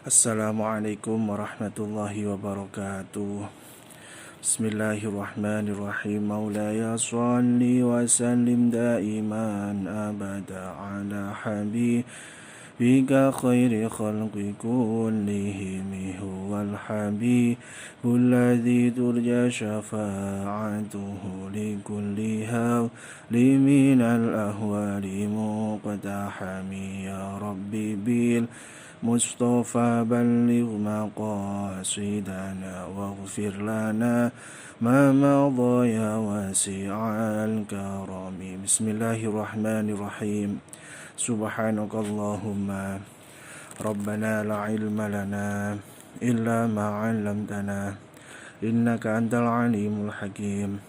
Assalamualaikum warahmatullahi wabarakatuh. Bismillahirrahmanirrahim. Maulaya salli wa sallim daiman abada ala habibika khairi khalqi kullihim huwal habibul ladzi turja syafa'atuhu likulli hawli minal ahwali muqtahami ya rabbi bil Mustafa balligh maqasidana waghfir lana ma madha ya wasi'al karami. Bismillahirrahmanirrahim. Subhanakallahumma Rabbana la ilma lana illa ma 'allamtana innaka antal alimul hakim.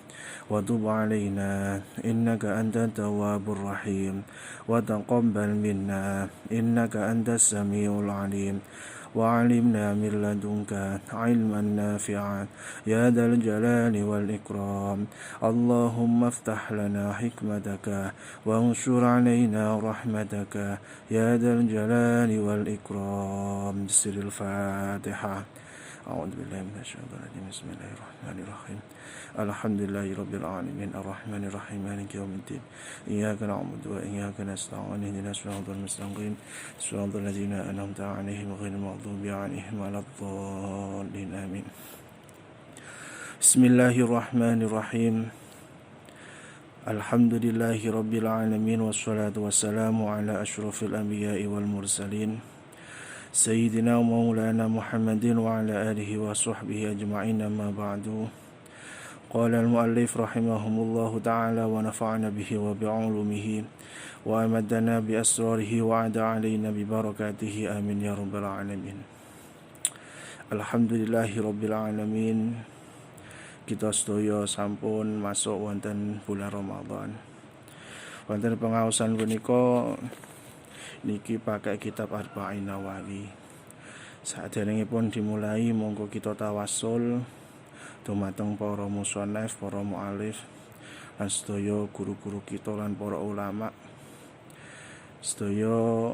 وتب علينا إنك أنت التواب الرحيم وتقبل منا إنك أنت السميع العليم وعلمنا من لدنك علما نافعا يا ذا الجلال والإكرام اللهم افتح لنا حكمتك وانشر علينا رحمتك يا ذا الجلال والإكرام. بسر الفاتحة. أعوذ بالله من الشيطان الرجيم. بسم الله الرحمن الرحيم. الحمدلله رب العالمين الرحمن الرحيم مالك يوم الدين إياك نعبد وإياك نستعين اهدنا الصراط المستقيم صراط الذين أنعمت عليهم غير المغضوب عليهم ولا الضالين آمين. بسم الله الرحمن الرحيم. الحمد لله رب العالمين والصلاة والسلام على أشرف الأنبياء والمرسلين سيدنا ومولانا محمد وعلى آله وصحبه أجمعين. أما بعد. قال المؤلف رحمهم الله تعالى ونفعنا به وبعلومه وأمدنا بأسراره وعد علينا ببركاته آمين يا رب العالمين. Alhamdulillahi rabbil alamin. Kita sedaya sampun masuk wonten bulan Ramadan. Wonten pengaosan punika niki pakai kitab Arba'in Nawawi. Saderengipun dimulai monggo kita tawassul dumateng para musannaf, para mu'alif lan sedaya guru-guru kita lan para ulama, sedaya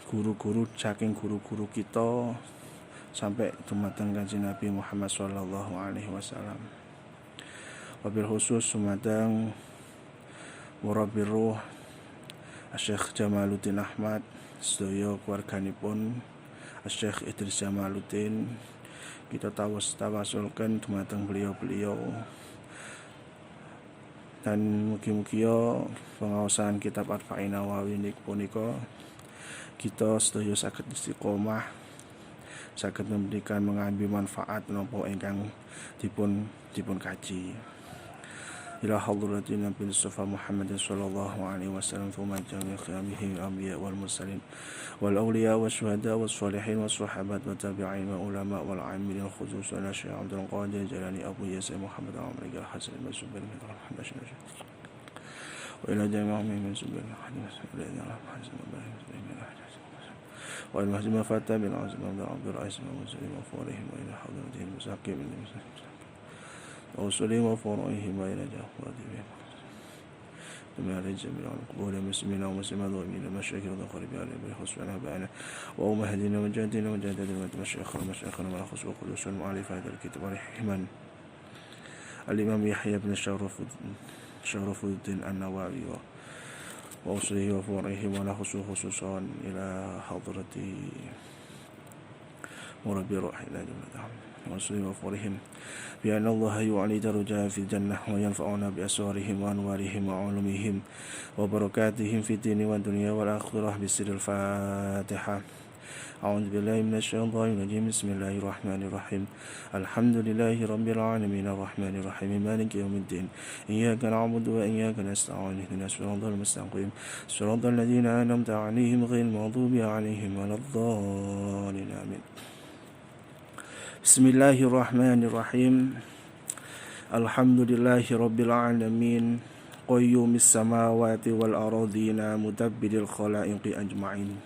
guru-guru saking guru-guru kita sampai dumateng Kanjeng Nabi Muhammad sallallahu alaihi wasallam. Wabil khusus dumateng murabbir ruh Syekh Jamaluddin Ahmad, sedaya keluarganipun Syekh Idris Jamaluddin, kita tawasulkan dumateng beliau-beliau dan mugi-mugi pengaosan kitab Arba'in Nawawi punika kita sedaya saged istiqomah, saged memberikan mengambil manfaat napa ingkang dipun kaji. Ila hadratin Nabi Mustafa Muhammad sallallahu alaihi wasallam thumma jami' khiyamihi al-anbiya wal mursalin wal awliya wasyuhada wassalihin wassahabat wa tabi'in wa ulama wal 'amilin khususan Syekh Abdul Qadir Jalani Abu Yasir Muhammad al-Amri al-Hasan al-Subhan al-Hadash wa ila jami'ihim min subhan al-Hasan wa al-mahzuma fata bin azim Abdul Aziz wa muslim wa furihim wa ila hadratin musaqim وصلي وفرائهم وإلى جهودهم وما رجع من القبول المسلمين ومسلمات ومن المشايخ والأقارب على بخصوصنا بأنا وأمهدنا وجدنا وجدنا المشايخنا ولا خصوص قدوس المؤلف هذا الكتاب رحمن الإمام يحيى بن شرف الدين النووي وأصله وفرعه ولا خصوص خصوصا إلى حضرة مربي روح إلى جملة وأصله وفرعهم بأن الله يعلي درجة في الجنة وينفعنا بأسرارهم وأنوارهم وعلومهم وبركاتهم في الدين والدنيا والآخرة بسر الفاتحة. أعوذ بالله من الشيطان الرجيم. بسم الله الرحمن الرحيم. الحمد لله رب العالمين الرحمن الرحيم مالك يوم الدين إياك نعبد وإياك نستعين اهدنا الصراط المستقيم صراط الذين أنعمت عليهم غير المغضوب عليهم ولا الضالين آمين. Bismillahirrahmanirrahim. Alhamdulillahi rabbil alamin qayyumis samawati wal ardina mudabbiril khalaiqi ajma'in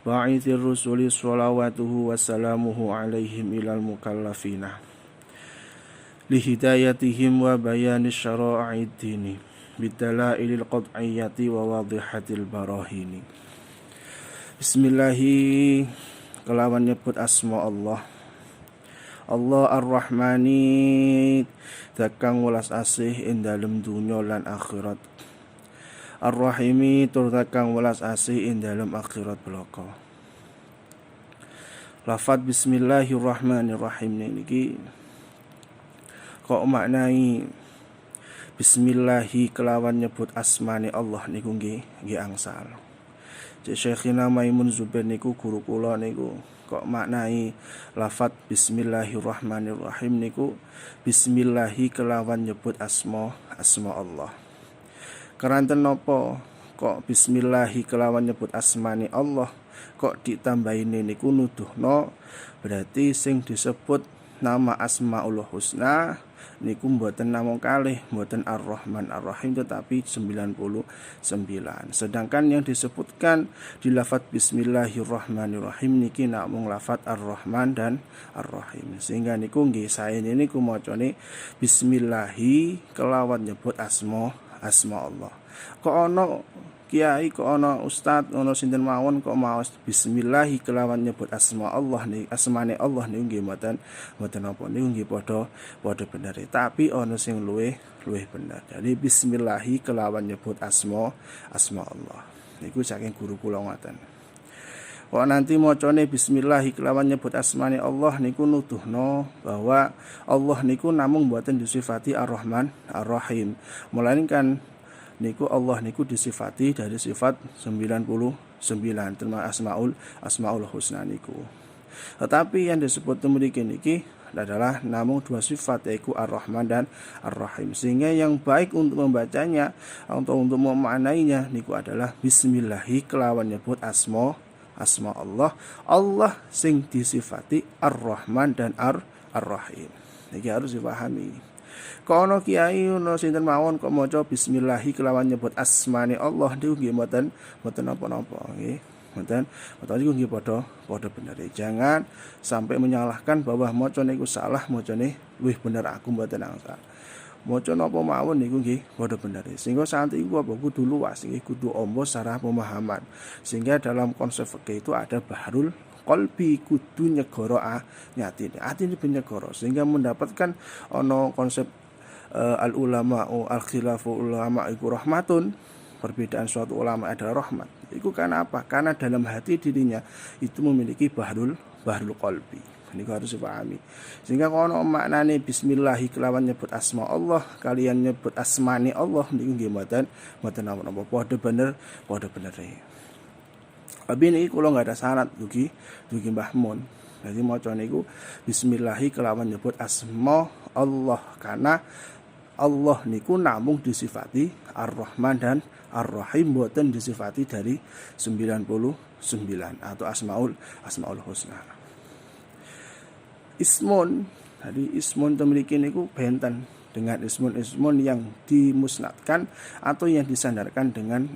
ba'ithir rusuli shalawatuhu wassalamuhu alaihim ilal mukallafina lihidayatihim wa bayani syara'id dini bidalailil qad'iyyati wa wadihatil barahini Bismillahi kelawan nyebut asma Allah. Allah Ar-Rahmani dakang welas asih ing dalem dunya lan akhirat. Ar-Rahimi tur dakang welas asih ing dalem akhirat blaka. Lafaz Bismillahirrahmanirrahim niki kok maknai Bismillahi kelawan nyebut asmane Allah niku nggih angsal. Syekhina Maimun Zubair niku guru kula niku kok maknai lafaz Bismillahirrahmanirrahim niku Bismillahi kelawan nyebut asma Allah. Keranten napa kok Bismillahi kelawan nyebut asmane Allah kok ditambahine niku nuduhno berarti sing disebut nama Asmaul Husna niku mboten namung kalih, mboten Ar-Rahman Ar-Rahim tetapi 99. Sedangkan yang disebutkan di lafaz Bismillahirrahmanirrahim niki namung lafaz Ar-Rahman dan Ar-Rahim. Sehingga niku nggih sae niku macane Bismillahi kelawan nyebut asma Allah. Kok ana kiai, kok ana ustad, ana sinten mawon kok maos Bismillahi kelawan nyebut asma Allah nih, asmane Allah niku nggih mboten napa niku nggih padha bener. Tapi ana sing luwih bener. Jadi Bismillahi kelawan nyebut asma Allah. Niku saking guru kula ngoten. Kok nanti macane Bismillahi kelawan nyebut asmane Allah niku nuduhno bahwa Allah niku namung mboten disifati Ar-Rahman Ar-Rahim. Melainkan niku Allah niku disifati dari sifat 99 termasuk Asmaul Husna niku. Tetapi yang disebut mriki niki adalah namung dua sifat yaitu Ar-Rahman dan Ar-Rahim. Sehingga yang baik untuk membacanya atau untuk memaknainya niku adalah Bismillahi kelawan nyebut asma Allah. Allah sing disifati Ar-Rahman dan Ar-Rahim. Niki harus dipahami. Kono kiai ono sinten mawon kok maca Bismillahi kelawan nyebut asmane Allah niku nggih mboten napa-napa nggih. Mboten niku nggih padha bener. Jangan sampai menyalahkan bahwa maca niku salah, macane luwih bener aku mboten angsal. Maca napa mawon niku nggih padha bener. Sehingga santri iku apa kudu luas nggih, kudu ombo secara pemahaman. Sehingga dalam konsep fikih itu ada bahrul qalbi, kudu nyegoro atine benyegoro sehingga mendapatkan ono konsep al-ulama al khilafu ulama iku rahmatun, perbedaan suatu ulama adalah rahmat. Itu karena apa? Karena dalam hati dirinya itu memiliki bahrul qalbi. Ini harus dipahami. Sehingga kalau maknane Bismillahi kelawan nyebut asma Allah, kalian nyebut asmane Allah niku nggih mboten napa-napa padha bener. Tapi niki kula enggak ada syarat dugi Mbah Mun. Jadi maca niku Bismillahi kelawan nyebut asma Allah karena Allah niku namung disifati Ar-Rahman dan Ar-Rahim, mboten disifati dari 99 atau Asmaul Husna. Ismun, jadi ismun temriki niku benten dengan ismun yang dimusnadkan atau yang disandarkan dengan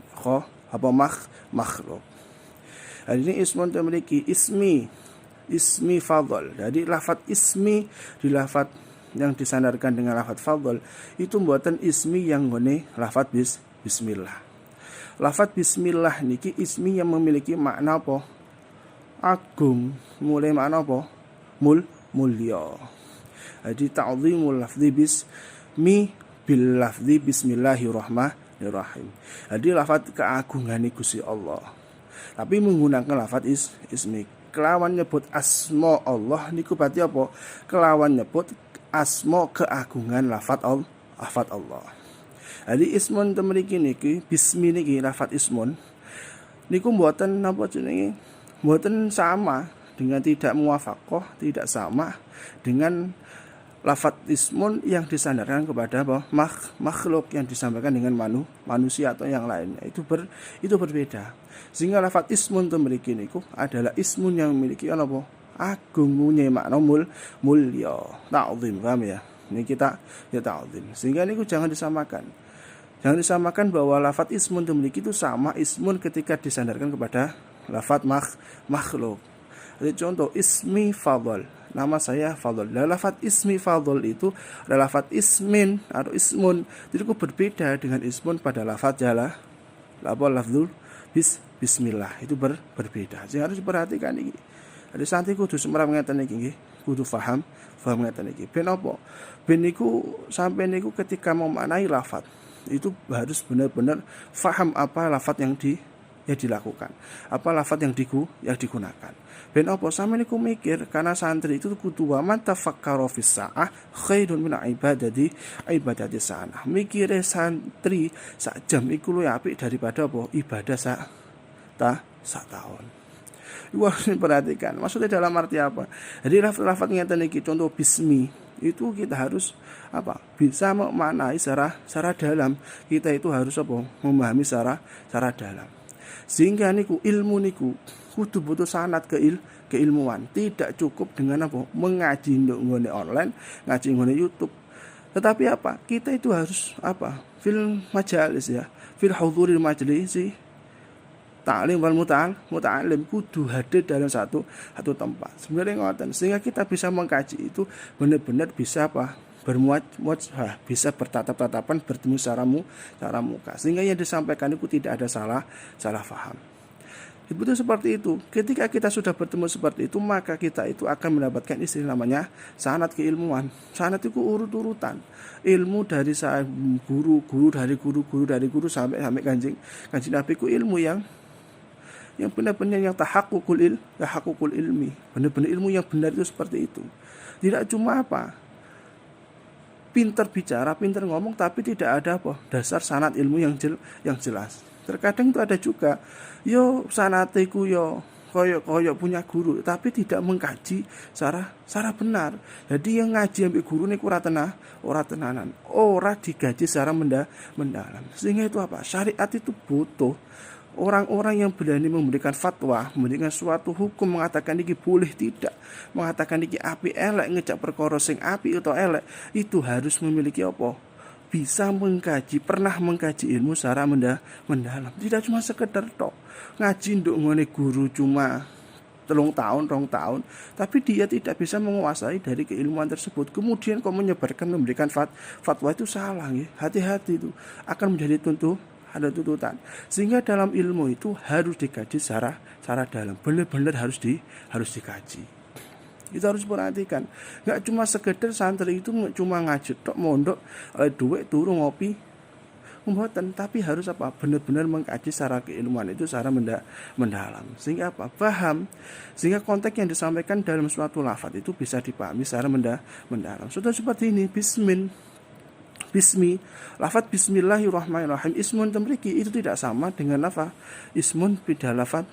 makhluk. Jadi ini ismun temriki ismi fadl. Jadi lafaz ismi di lafaz yang disandarkan dengan lafaz fadl itu mboten ismi yang ngene lafaz bismillah. Lafaz bismillah niki ismi yang memiliki makna apa? Agung, mulai makna apa? Mulya. Jadi ta'zimul lafzi bismi bil lafzi bismillahirrahmanirrahim. Jadi lafaz keagungan Gusti Allah. Tapi menggunakan lafaz ismi. Kelawan nyebut asma Allah niku berarti apa? Kelawan nyebut asma keagungan lafaz Allah. Jadi ismun temriki niki bismi niki lafaz ismun niku mboten napa jenenge? Mboten sama dengan tidak muwafaqah, tidak sama dengan lafaz ismun yang disandarkan kepada apa? Makhluk yang disampaikan dengan manusia atau yang lainnya. Itu berbeda. Sehingga lafaz ismun temriki niku adalah ismun yang memiliki apa? Agung, punya makna mulya, ta'zim, paham ya? Ini kita ta'zim. Sehingga niku jangan disamakan. Jangan disamakan bahwa lafaz ismun temriki itu sama ismun ketika disandarkan kepada lafaz makhluk. Jadi contoh ismi fadl, nama saya Fadl. Lafaz ismi Fadl itu adalah lafaz ismin atau ismun. Jadi berbeda dengan ismun pada lafaz lafzul bismillah itu berbeda. Sing harus diperhatikan iki. Jadi santri kudu semerap ngeten iki nggih, kudu paham ngeten iki. Ben apa? Ben niku sampai niku ketika memaknai lafaz itu harus benar-benar paham apa lafaz yang dilakukan, apa lafaz yang digunakan. Ben apa sampe niku mikir karena santri itu kudu wa man tafakkara fis sa'ah khairun min ibadati sanah. Mikire santri sak jam iku luwih apik daripada apa ibadah sak tahun. Wah, perhatikan. Maksudnya dalam arti apa? Jadi lafaz ngeten iki contoh bismi itu kita harus apa? Bisa memaknai secara dalam. Kita itu harus apa? Memahami secara dalam. Sehingga niku ilmu niku kudu butuh sanad keilmuan. Tidak cukup dengan apa? Mengaji nggone online, ngaji nggone YouTube. Tetapi apa? Kita itu harus apa? Fil majalis ya. Fil hudhuril majlisi ta'lim wal muta'alim kudu hadir dalam satu tempat. Sebenarnya ngoten, sehingga kita bisa mengkaji itu benar-benar bisa apa? Bermuajah, bisa bertatap-tatapan, bertemu secara muka. Sehingga yang disampaikan itu tidak ada salah paham. Betul seperti itu. Ketika kita sudah bertemu seperti itu, maka kita itu akan mendapatkan istilah namanya sanad keilmuan. Sanad itu urut-urutan. Ilmu dari guru sampai kanjeng Nabi ku ilmu yang benar-benar yang tahaqququl ilmi. Benar-benar ilmu yang benar itu seperti itu. Tidak cuma apa? Pintar bicara, pintar ngomong, tapi tidak ada apa? Dasar sanad ilmu yang jelas. Terkadang itu ada juga sanatiku koyo punya guru, tapi tidak mengkaji secara benar. Jadi yang ngaji ambek guru niku ora tenanan, ora digaji secara mendalam. Sehingga itu apa? Syariat itu butuh orang-orang yang berani memberikan fatwa, memberikan suatu hukum, mengatakan iki boleh tidak, mengatakan iki api elek, ngejak perkara sing api atau elek, itu harus memiliki apa? Bisa mengkaji, pernah mengkaji ilmu secara mendalam. Tidak cuma sekedar tok ngaji nduk ngene guru cuma 3 tahun, 2 tahun, tapi dia tidak bisa menguasai dari keilmuan tersebut. Kemudian kok memberikan fatwa itu salah ya. Hati-hati itu akan menjadi ada tuntutan. Sehingga dalam ilmu itu harus dikaji secara dalam. Benar-benar harus dikaji. Itu harus perhatikan. Enggak cuma sekedar santri itu cuma ngaji tok mondok duit turu ngopi. Mboten, tapi harus apa? Benar-benar mengkaji secara keilmuan itu secara mendalam. Sehingga apa? Paham. Sehingga konteks yang disampaikan dalam suatu lafaz itu bisa dipahami secara mendalam. Sudah seperti ini, bismi, lafaz bismillahirrahmanirrahim ismun temriki itu tidak sama dengan lafaz ismun beda lafaz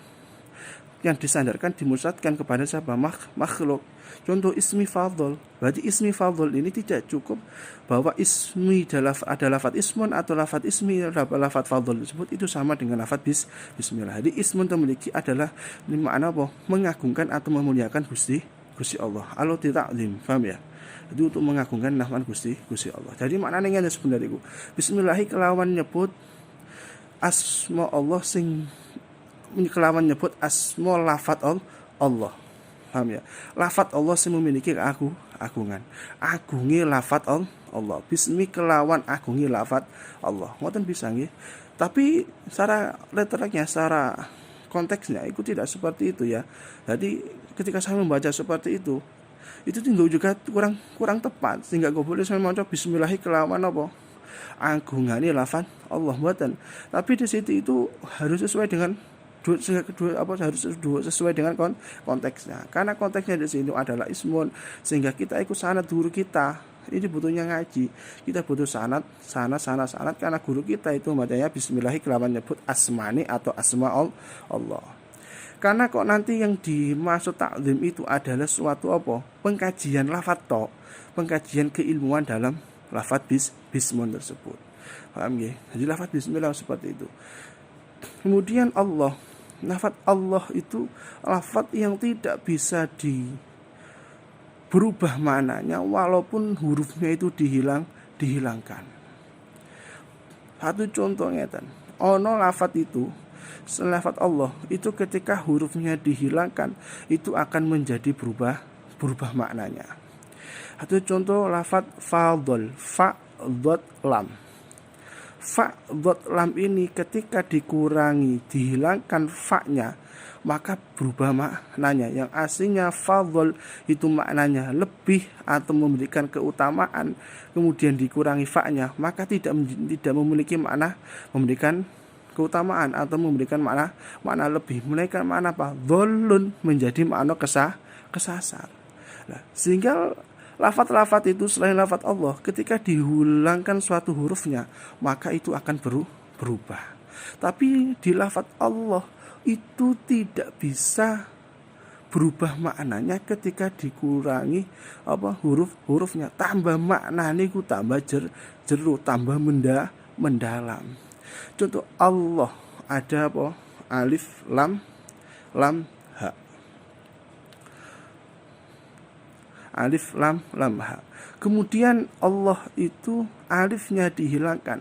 yang disandarkan dimusatkan kepada siapa? Makhluk. Contoh ismi fadl. Berarti ismi fadl ini tidak cukup bahwa ismi ada lafaz ismun atau lafaz ismi lafaz fadl tersebut itu sama dengan lafaz bismillah. Jadi ismun temriki adalah ini makna apa? Mengagungkan atau memuliakan Gusti Allah. Allah ta'zim. Paham ya? Itu untuk mengagungkan nama Gusti Allah. Jadi maknanya ngene sebenarnya iku. Bismillah kelawan nyebut asma Allah sing kelawan nyebut asma lafaz Allah. Paham ya? Lafaz Allah sing memiliki agungan. Agungi lafaz Allah. Bismi kelawan agungi lafaz Allah. Ngoten bisa nggih. Tapi secara letternya, secara konteksnya itu tidak seperti itu ya. Jadi ketika saya membaca seperti itu tinggal juga kurang tepat, sehingga gue boleh saya maca bismillahi kelawan apa agungane lafaz Allah mboten. Tapi di situ itu harus sesuai dengan sesuai dengan konteksnya. Karena konteksnya di sini adalah ismun, sehingga kita ikut sanad guru kita. Ini butuhnya ngaji. Kita butuh sanad karena guru kita itu membacanya bismillahi kelawan nyebut asmani atau asma Allah. Karena kok nanti yang dimaksud takzim itu adalah suatu apa? Pengkajian lafaz tok, pengkajian keilmuan dalam lafaz bismun tersebut. Paham nggih? Jadi lafaz bismillah seperti itu. Kemudian Allah, lafaz Allah itu lafaz yang tidak bisa berubah maknanya walaupun hurufnya itu dihilangkan. Satu contoh ngeten. Ono lafaz itu lafaz Allah itu ketika hurufnya dihilangkan itu akan menjadi berubah maknanya. Satu contoh lafaz fadl, fa dot lam. fa dhot lam ini ketika dikurangi, dihilangkan fa-nya, maka berubah maknanya. Yang aslinya fadhol itu maknanya lebih atau memberikan keutamaan, kemudian dikurangi fa-nya, maka tidak memiliki makna memberikan keutamaan atau memberikan makna lebih, melainkan makna apa? Dholun, menjadi makna kesasar. Nah, sehingga lafaz-lafaz itu selain lafaz Allah ketika dihilangkan suatu hurufnya, maka itu akan berubah. Tapi di lafaz Allah itu tidak bisa berubah maknanya ketika dikurangi hurufnya. Tambah maknanya itu tambah jero, tambah mendalam. Contoh Allah ada apa? Alif lam ha. Alif lam ha. Kemudian Allah itu alifnya dihilangkan.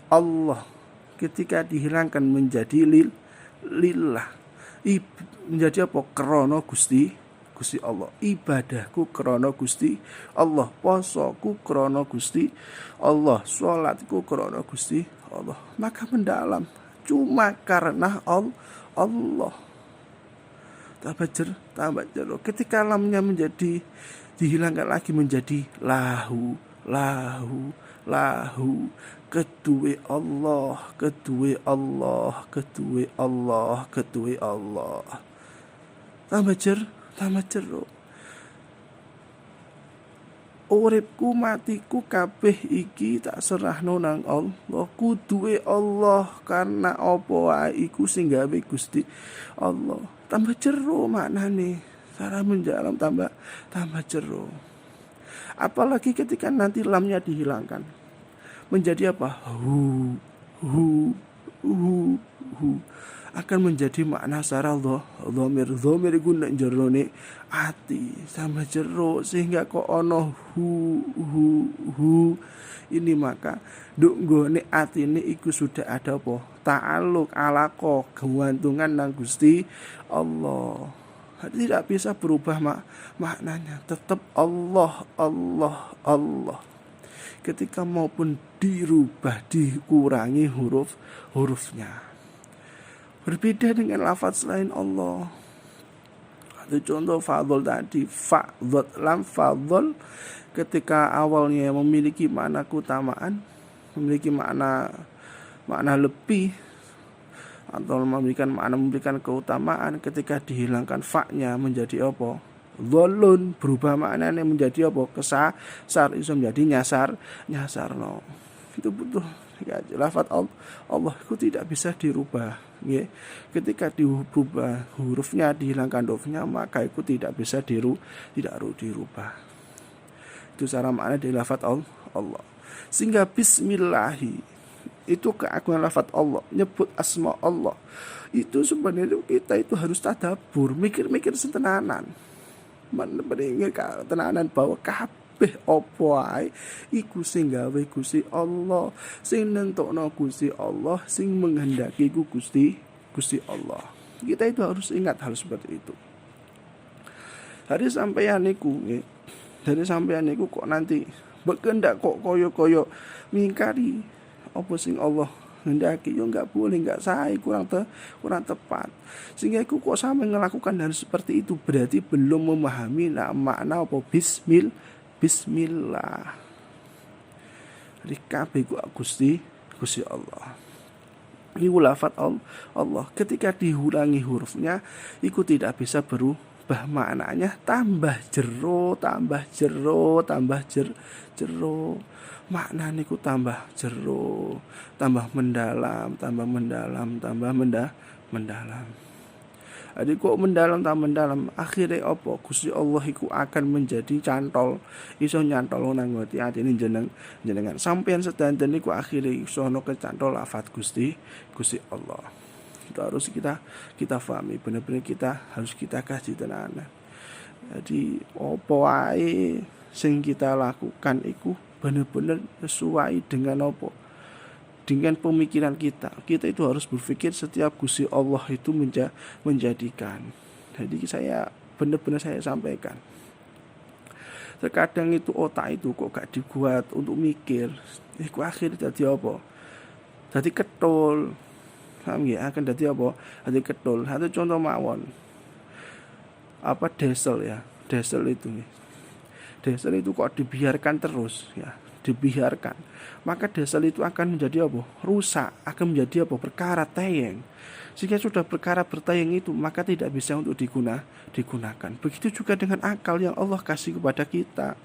Allah ketika dihilangkan menjadi lillah, menjadi apa? Krana Gusti Allah. Ibadahku krana Gusti Allah, posoku krana Gusti Allah, salatku krana Gusti Allah. Maka mendalam cuma karena Allah. Tambah jero. Ketika lamnya menjadi dihilangkan lagi menjadi lahu. Kedue Allah. Tambah jero. Uripku matiku kabeh iki tak serahno nang Allah. Kuduwe Allah, karena apa wae iku sing gawe Gusti Allah. Tambah jero maknane. Cara mendalam tambah jero. Apalagi ketika nanti lamnya dihilangkan menjadi apa? Hu. Akan menjadi makna secara dhamir iku nek jerone ati sama jero, sehingga kok ono hu ini, maka nduk nggone atine iku sudah ada apa? Ta'alluq, alaqah, kegantungan nang Gusti Allah. Tidak bisa berubah maknanya, tetap Allah. Ketika maupun dirubah, dikurangi hurufnya. Berbeda dengan lafaz selain Allah. Itu contoh fadhol tadi, fa dhot lam fadhol, ketika awalnya memiliki makna keutamaan, memiliki makna lebih atau memberikan keutamaan, ketika dihilangkan fa-nya menjadi apa? Dholun, berubah maknanya menjadi apa? Kesasar, iso menjadi nyasar no. Itu butuh lafaz Allah itu tidak bisa dirubah, ya. Ketika dirubah hurufnya, dihilangkan hurufnya, maka itu tidak bisa dirubah. Itu cara makna dari lafaz Allah. Sehingga bismillahi itu keagungan lafaz Allah, nyebut asma Allah. Itu sebenarnya kita itu harus tadabbur, mikir-mikir setenanan. Tenanan bahwa kabeh apa wae iku sing gawe Gusti Allah, sing nentokno Gusti Allah, sing menghendaki ku Gusti Allah. Kita itu harus ingat hal seperti itu. Dari sampeyan niku kok nanti berkendak kok koyo mingkari apa sing Allah hendaki, yo enggak boleh, enggak sae, kurang tepat. Sehingga iku kok sampe melakukan hal seperti itu, berarti belum memahami makna apa bismillah. Jadi kabeh ku Gusti Allah. Ini lafaz Allah. Ketika diulangi hurufnya, iku tidak bisa berubah maknanya, tambah jero. Makna niku tambah jero, tambah mendalam. Jadi kok mendalam, akhirnya apa? Gusti Allah iku akan menjadi cantol, iso nyantol nang ngerti atine jenengan. Sampeyan sedanten niku akhirnya iso ono kecantol lafaz Gusti Allah. Itu harus kita pahami, benar-benar harus kita kaji tenanan. Jadi apa wae sing kita lakukan iku benar-benar sesuai dengan apa? Dengan pemikiran kita. Kita itu harus berpikir setiap Gusti Allah itu menjadikan. Jadi saya benar-benar sampaikan. Terkadang itu otak itu kok gak dibuat untuk mikir. Iku akhirnya jadi apa? dadi ketul. Paham ya? Akan dadi apa? Dadi ketul. Satu contoh mawon. Apa desel ya? Desel itu nih. Desel itu kok dibiarkan terus ya, dibiarkan. Maka desel itu akan menjadi apa? Rusak, akan menjadi apa? Berkarat, tayeng. Jika sudah berkarat bertayeng itu, maka tidak bisa untuk digunakan. Begitu juga dengan akal yang Allah kasih kepada kita.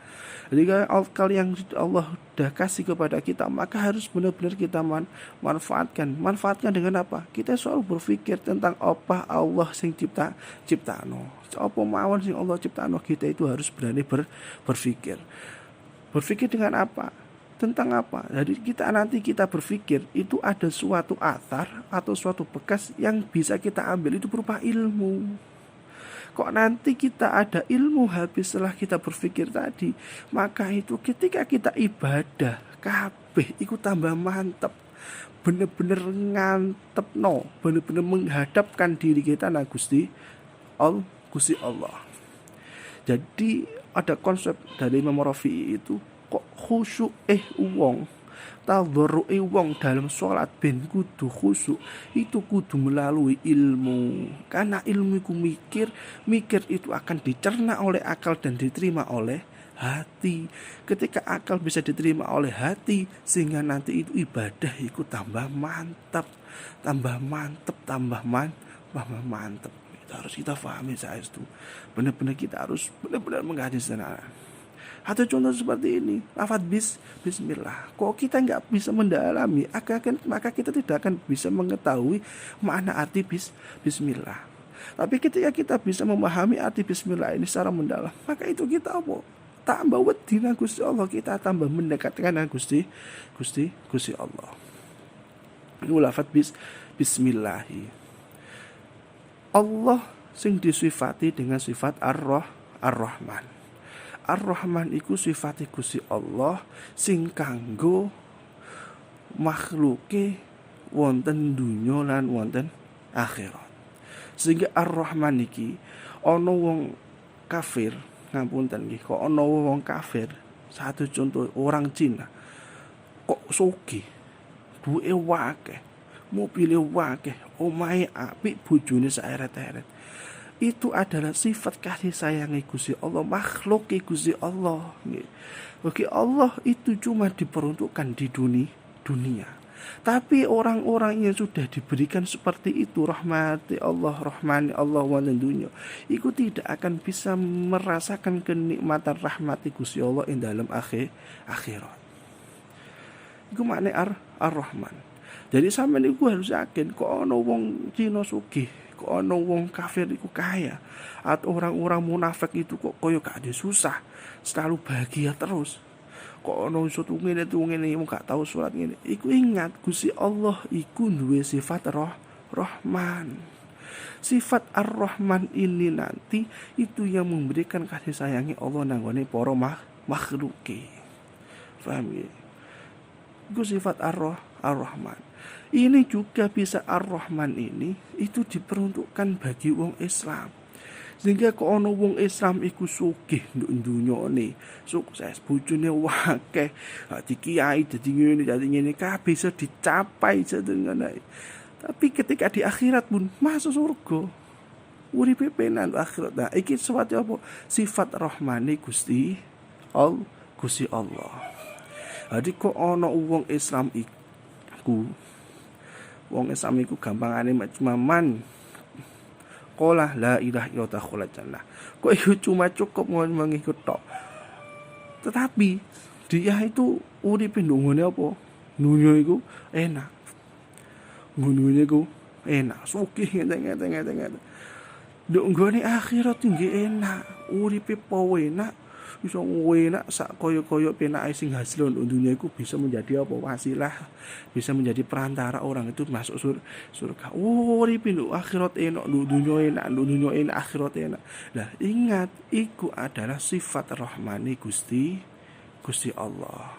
Jika akal yang Allah sudah kasih kepada kita, maka harus benar-benar kita manfaatkan. Manfaatkan dengan apa? Kita selalu berpikir tentang apa Allah sing ciptano. Apa mawon sing Allah ciptano, kita itu harus berani berpikir. Berpikir dengan apa? Tentang apa? Jadi kita berpikir itu ada suatu athar atau suatu bekas yang bisa kita ambil, itu berupa ilmu. Kok nanti kita ada ilmu habis setelah kita berpikir tadi, maka itu ketika kita ibadah kabeh itu tambah mantep, bener-bener ngantep no, bener-bener menghadapkan diri kita na Gusti Allah. Jadi ada konsep dari Imam Rafi'i itu, kok khusyuk wong, tadharru'e wong dalam sholat ben kudu khusyuk, itu kudu melalui ilmu. Karena ilmu itu mikir itu akan dicerna oleh akal dan diterima oleh hati. Ketika akal bisa diterima oleh hati, sehingga nanti itu ibadah itu tambah mantap. Itu harus kita pahami saya itu. Benar-benar kita harus benar-benar mengkaji secara. Atau contoh seperti ini, lafaz bismillah. Kok kita nggak bisa mendalami, maka kita tidak akan bisa mengetahui makna arti bismillah. Tapi ketika kita bisa memahami arti bismillah ini secara mendalam, maka itu kita apa? Tambah wedi nang Gusti Allah, kita tambah mendekatkan nang Gusti Allah. Itu lafaz bismillah. Allah sing disifati dengan sifat Ar-Rahman. Ar-Rahman iku sifate Gusti Allah sing kanggo makhluke wonten dunya lan wonten akhirat. Sehingga Ar-Rahman iki ana wong kafir, ngapunten nggih, kok ana wong kafir, satu contoh orang Cina kok sugih, duwe akeh, mobile akeh, omahe apik, bojone saeret-eret. Itu adalah sifat kasih sayang Gusti Allah, makhluk Gusti Allah. Bagi Allah itu cuma diperuntukkan di dunia. Tapi orang-orang yang sudah diberikan seperti itu, rahmati Allah wa dunia, itu tidak akan bisa merasakan kenikmatan rahmati Gusti Allah in dalam akhirat. Itu makna Ar-Rahman. Jadi sampeyan iku harus yakin, kok ana wong Cina sugih, kok ana wong kafir iku kaya, atau orang-orang munafik itu kok koyo gak ada susah, selalu bahagia terus. Kok ana suatu ngene wong gak tahu salat ngene. Iku ingat Gusti Allah iku duwe sifat Rahman. Sifat Ar-Rahman ini nanti itu yang memberikan kasih sayangnya Allah nanggone para makhluke. Paham ya? Iku sifat Ar-Rahman. Ini juga bisa Ar-Rahman ini itu diperuntukkan bagi wong Islam. Sehingga kok ana wong Islam iku sugih nduk dunyane, sukses, bojone akeh, dadi kiai, dadi ngene kabeh bisa dicapai sedengane. Tapi ketika di akhirat pun masuk surga, uripe penan akhirat. Nah, iki suatu apa? Sifat Rahmane Gusti Allah. Jadi kok ana wong Islam iku, wong Islam iku gampangane maman qolah la ilaha illallah kholat jannah. Kok itu cuma cukup mengikut tok. Tetapi dia itu uripe ndungone apa? Dunya iku enak. Dunya iku enak, sugih ngene. Nduk nggone akhirat nggih enak, uripe enak. Bisa enak sak koyo-koyo penake sing hasil dunia iku bisa menjadi apa wasilah, bisa menjadi perantara orang itu masuk surga. Uripe nduk akhirat enak, nduk dunia enak, akhirat enak. Nah, ingat iku adalah sifat rahmani Gusti Allah.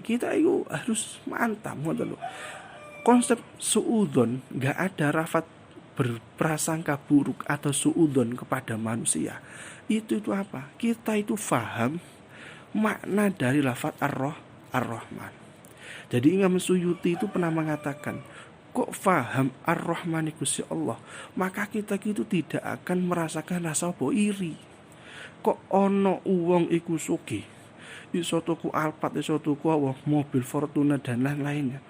Kita itu harus mantap ngoten lho. Konsep suudzon, enggak ada lafaz berprasangka buruk atau suudzon kepada manusia. Itu apa? Kita itu faham makna dari lafaz Ar-Rahman. Jadi Imam Suyuti itu pernah mengatakan, kok faham Ar-Rahman Gusti Allah, maka kita itu tidak akan merasakan rasa iri. Kok ono uang iku sugih, iso tuku Alphard, iso tuku mobil Fortuner dan lain-lainnya.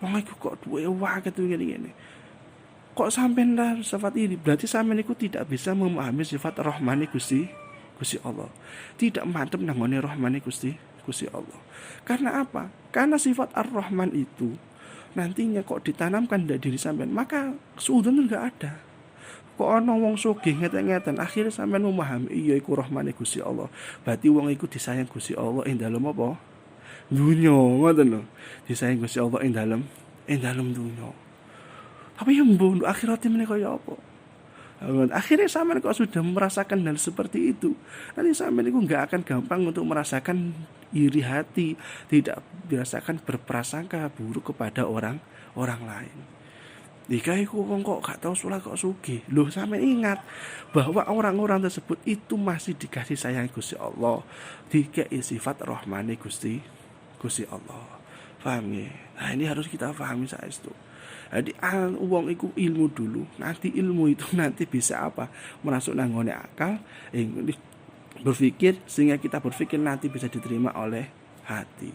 Wong iku kok duwe wae ngene-ngene. Kok sampean ra sifat ini? Berarti sampean iku tidak bisa memahami sifat Rahmani Gusti Allah. Tidak mantep nangone Rahmani Gusti Allah. Karena apa? Karena sifat Ar-Rahman itu nantinya kok ditanamkan dari diri sampean, maka suudzon enggak ada. Kok ana wong sugih ngeten-ngeten, akhirnya sampean memahami iya iku Rahmane Gusti Allah. Berarti wong iku disayang Gusti Allah ing dalem apa? Dunya, ngoten lho. Disayang Gusti Allah ing dalem dunya. Tapi yang mbono akhiratnya menika kaya apa? Akhirnya sampean kok sudah merasakan hal seperti itu, nanti sampean itu nggak akan gampang untuk merasakan iri hati, tidak dirasakan berprasangka buruk kepada orang lain. Jika iku wong kok gak tahu sholat kok sugih, loh sampean ingat bahwa orang-orang tersebut itu masih dikasih sayang Gusti Allah, dikasih sifat Rahmani Gusti Allah. Paham ya? Nah ini harus kita pahami saestu. Jadi uang itu ilmu dulu, nanti ilmu itu nanti bisa apa? Merasuk nanggone akal, berpikir, sehingga kita berpikir nanti bisa diterima oleh hati.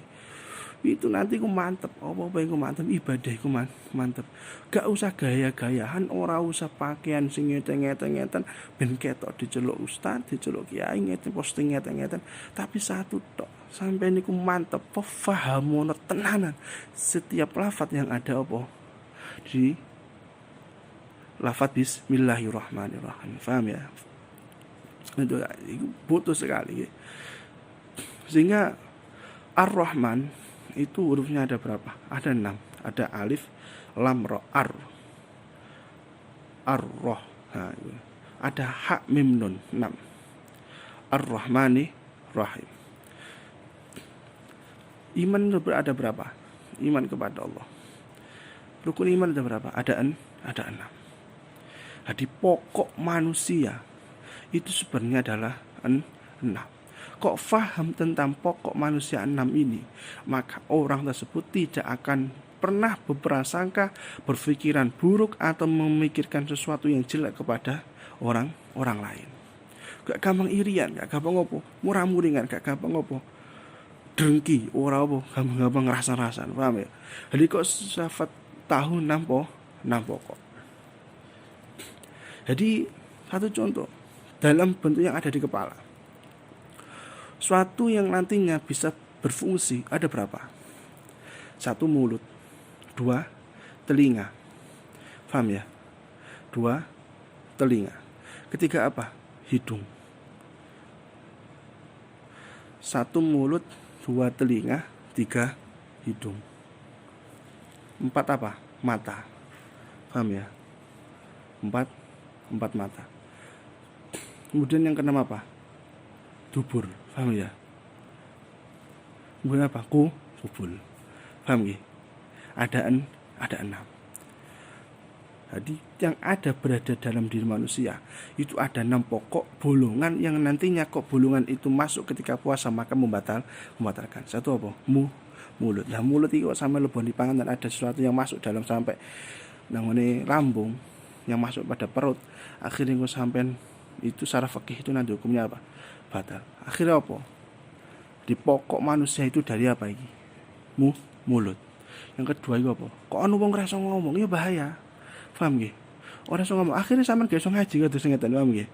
Itu nanti ku mantep, apa yang ku mantep, ibadah ku mantep. Gak usah gaya-gayahan, ora usah pakaian sing ngeten-ngeten ben ketok diceluk ustaz, diceluk kiai ngeten posting ngeten-ngeten, tapi satu tok, sampai niku mantep, pahamono tenanan setiap lafaz yang ada apa? Di lafaz bismillahirrahmanirrahim. Paham ya? Itu butuh sekali. Sehingga Ar-Rahman itu hurufnya ada berapa? Ada 6. Ada alif, lam, ra, ar-roh. Nah, ada ha, mim, nun, 6. Ar-Rahmani Rahim. Iman ada berapa? Iman kepada Allah. Rukun iman ada berapa? Ada 6. Jadi pokok manusia itu sebenarnya adalah 6. Kok faham tentang pokok manusia 6 ini, maka orang tersebut tidak akan pernah berprasangka, berpikiran buruk atau memikirkan sesuatu yang jelek kepada orang lain. Gak gampang irian, gak gampang ngopo, murah-muringan, gak gampang ngopo, dengki, ora apa, gampang ngerasa-rasan, paham ya? Jadi kok sifat tahu 6 pokok. Jadi satu contoh dalam bentuk yang ada di kepala, suatu yang nantinya bisa berfungsi ada berapa? 1 mulut, 2 telinga, paham ya? 2 telinga. Ketiga apa? Hidung. 1 mulut, 2 telinga, 3 hidung. 4 apa? Mata. Paham ya? 4 mata. Kemudian yang keenam apa? Dubur. Paham ya? Kemudian apa? Kubul. Paham ya? Ada 6. Jadi yang ada berada dalam diri manusia itu ada 6 pokok bolongan yang nantinya kok bolongan itu masuk ketika puasa maka membatalkan. Satu apa? Mulut. Lah mulut itu sampai lebih dipangan dan ada sesuatu yang masuk dalam sampai nangone lambung yang masuk pada perut. Akhirnya kok sampai itu secara fikih itu nanti hukumnya apa? Batal. Akhirnya apa? Di pokok manusia itu dari apa ini? Mulut. Yang kedua itu apa? Kok anu wong rasa ngomong, ya bahaya. Paham nggih? Ora iso ngomong. Akhirnya sampean gak iso ngaji kados ngeten, paham nggih?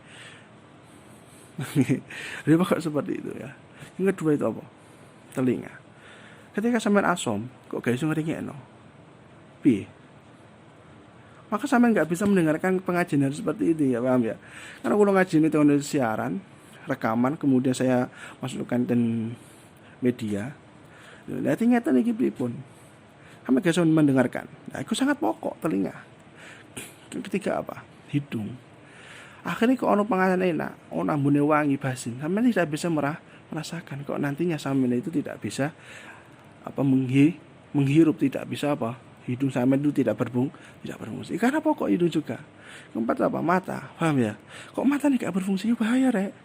Jadi kok seperti itu ya. Yang kedua itu apa? Telinga. Ketika sampean asom, kok gak iso ngeringekno? Piye? Maka sampean gak bisa mendengarkan pengajian seperti itu ya, paham ya? Karena kalau ngaji itu ada siaran, rekaman, kemudian saya masukkan dan media. Nah, ngeten iki pripun? Sampeyan gak iso mendengarkan. Nah, itu sangat pokok telinga. Ketiga apa? Hidung. Akhirnya kok ono panganan enak, ono ambune wangi basin. Sampeyan tidak bisa merasakan kok nantinya sampeyan itu tidak bisa menghirup, tidak bisa apa? Hidung sampeyan itu tidak berfungsi. Karena pokok hidung juga. Keempat apa? Mata. Paham ya? Kok mata nih gak berfungsi, bahaya rek.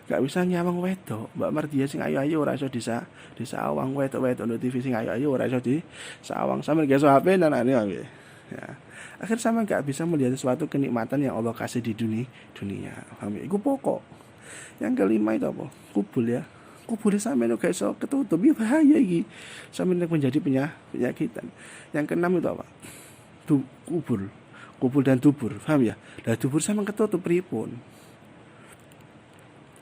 Gak bisa nyawang wedok. Mbak Mardia sing ayu-ayu ora iso disawang, wedok-wedok no TV sing ayu-ayu ora iso disawang. Sampe geso HP nanane wae. Ya. Akhir sama gak bisa melihat sesuatu kenikmatan yang Allah kasih di dunia. Paham ya? Iku pokok. Yang kelima itu apa? Kubul ya. Kubur sampean gak iso ketutup, ya bahaya iki. Sampeyan menjadi penyakitan. Yang keenam itu apa? Kubur dan dubur, paham ya? Lah dubur sampean ketutup pripun?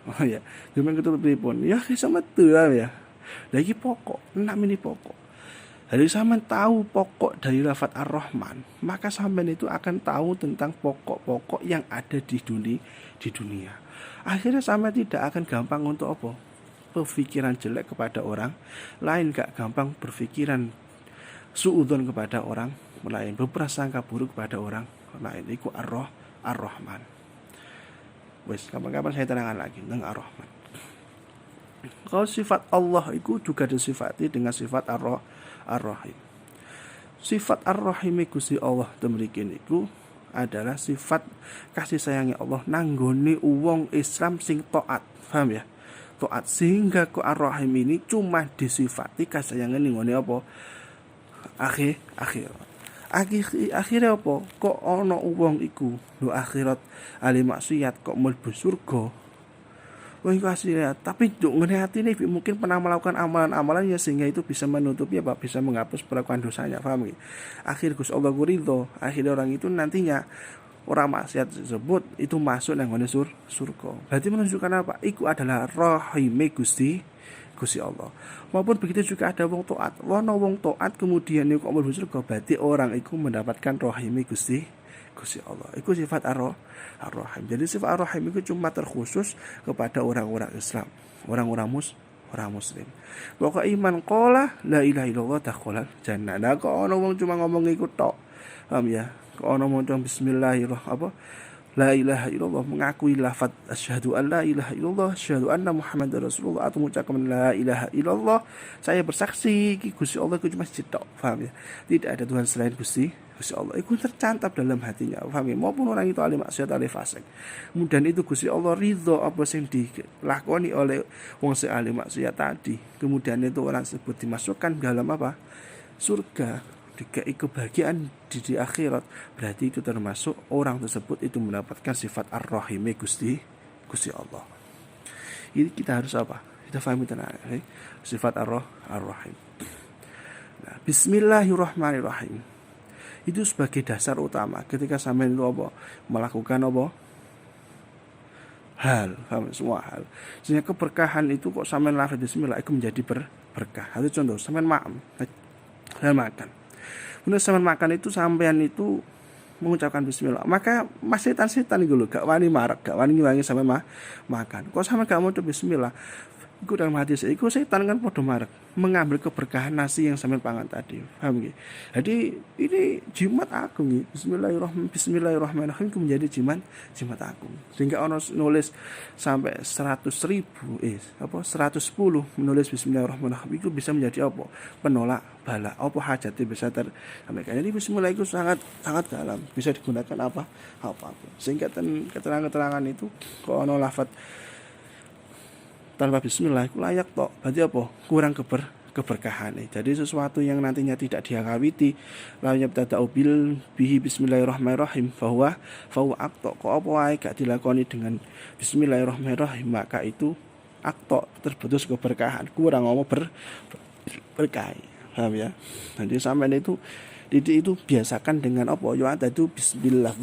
Oh ya, sampean ketutup pripun? Ya iso metu ya. Lah iki pokok, enam ini pokok. Jadi sampean tahu pokok dari lafaz Ar-Rahman, maka sampean itu akan tahu tentang pokok-pokok yang ada di dunia. Akhirnya sampean tidak akan gampang untuk apa? Berpikiran jelek kepada orang lain, gak gampang berpikiran suudzon kepada orang lain, berprasangka buruk kepada orang lain. Iku Ar-Rahman. Wes, kapan-kapan saya terangkan lagi tentang Ar-Rahman. Kalau sifat Allah itu juga disifati dengan sifat Ar-Rahim. Sifat Ar-Rahim Gusti Allah temriki niku adalah sifat kasih sayangnya Allah nanggone wong Islam sing taat, paham ya? Taat, sehingga ke Ar-Rahim ini cuma disifati kasayangan ning ngene apa? Akhirnya apa? Kok ana wong iku lho akhirat ahli maksiat kok mlebu surga. Wong iku aslinya, tapi juk ngene atine mungkin pernah melakukan amalan-amalan ya sehingga itu bisa menutupi apa? Bisa menghapus perlakuan dosanya, paham ya? Akhir Gusti Allah ridho, akhirnya orang itu nantinya orang maksiat tersebut itu masuk nang ngene surga. Berarti menunjukkan apa? Iku adalah rahime Gusti Allah. Maupun begitu juga ada wong taat. Wono wong taat kemudian niku kok mlebu surga, berarti orang iku mendapatkan rahime Gusti Allah. Iku sifat Ar-Rahim. Jadi sifat Ar-Rahim itu cuma terkhusus kepada orang-orang Islam, orang muslim. Pokok iman qala la ilaha illallah dakhala jannah. Nah kok ono wong cuma ngomong iku tok. Paham ya? Kok ono wong bismillahirrahmanirrahim la ilaha illallah, mengakui lafaz asyhadu an la ilaha illallah, asyhadu anna muhammadar rasulullah, atau mengucapkan la ilaha illallah, saya bersaksi Gusti Allah itu cuma sitok, paham ya? Tidak ada Tuhan selain Gusti Allah. Itu tercantap dalam hatinya, paham ya? Maupun orang itu ahli maksiat, ahli fasik, kemudian itu Gusti Allah ridho apa yang dilakoni oleh wong sing ahli maksiat tadi, kemudian itu orang tersebut dimasukkan dalam apa? Surga, dikai kebahagiaan di akhirat, berarti itu termasuk orang tersebut itu mendapatkan sifat Ar-Rahim Gusti Allah. Ini kita harus apa? Kita pahami tenang, sifat Ar-Rahim. Nah, Bismillahirrahmanirrahim itu sebagai dasar utama ketika sampean itu apa? Melakukan apa? Hal, semua hal. Sehingga keberkahan itu kok sampean lafaz bismillah itu menjadi berkah. Itu contoh, sampean makan. Bener sampean makan itu sampean itu mengucapkan bismillah, maka mas setan itu lho gak wani marek, gak wani ngilangi sampean makan. Kok sampean gak mau bismillah, iku dalam hati saya, iku setan kan podo marek mengambil keberkahan nasi yang sampean pangan tadi, paham nggih? Jadi ini jimat agung nggih. Bismillahirrahmanirrahim itu menjadi jimat agung. Sehingga ono nulis sampai 110 menulis bismillahirrahmanirrahim itu bisa menjadi apa? Penolak bala, apa hajatnya bisa tersampaikan. Jadi bismillah itu sangat dalam, bisa digunakan apa. Sehingga keterangan-keterangan itu kok ono lafaz tanpa bismillah itu layak tok, berarti apa? Kurang keberkahan. Jadi sesuatu yang nantinya tidak diakawiti lawannya tada'u bihi bismillahirrahmanirrahim bahwa akto, kok apa wae gak dilakoni dengan bismillahirrahmanirrahim, maka itu akto, terputus keberkahan, kurang berkah. Paham ya? Jadi sampean itu biasakan dengan apa? Ya ada itu bismillah.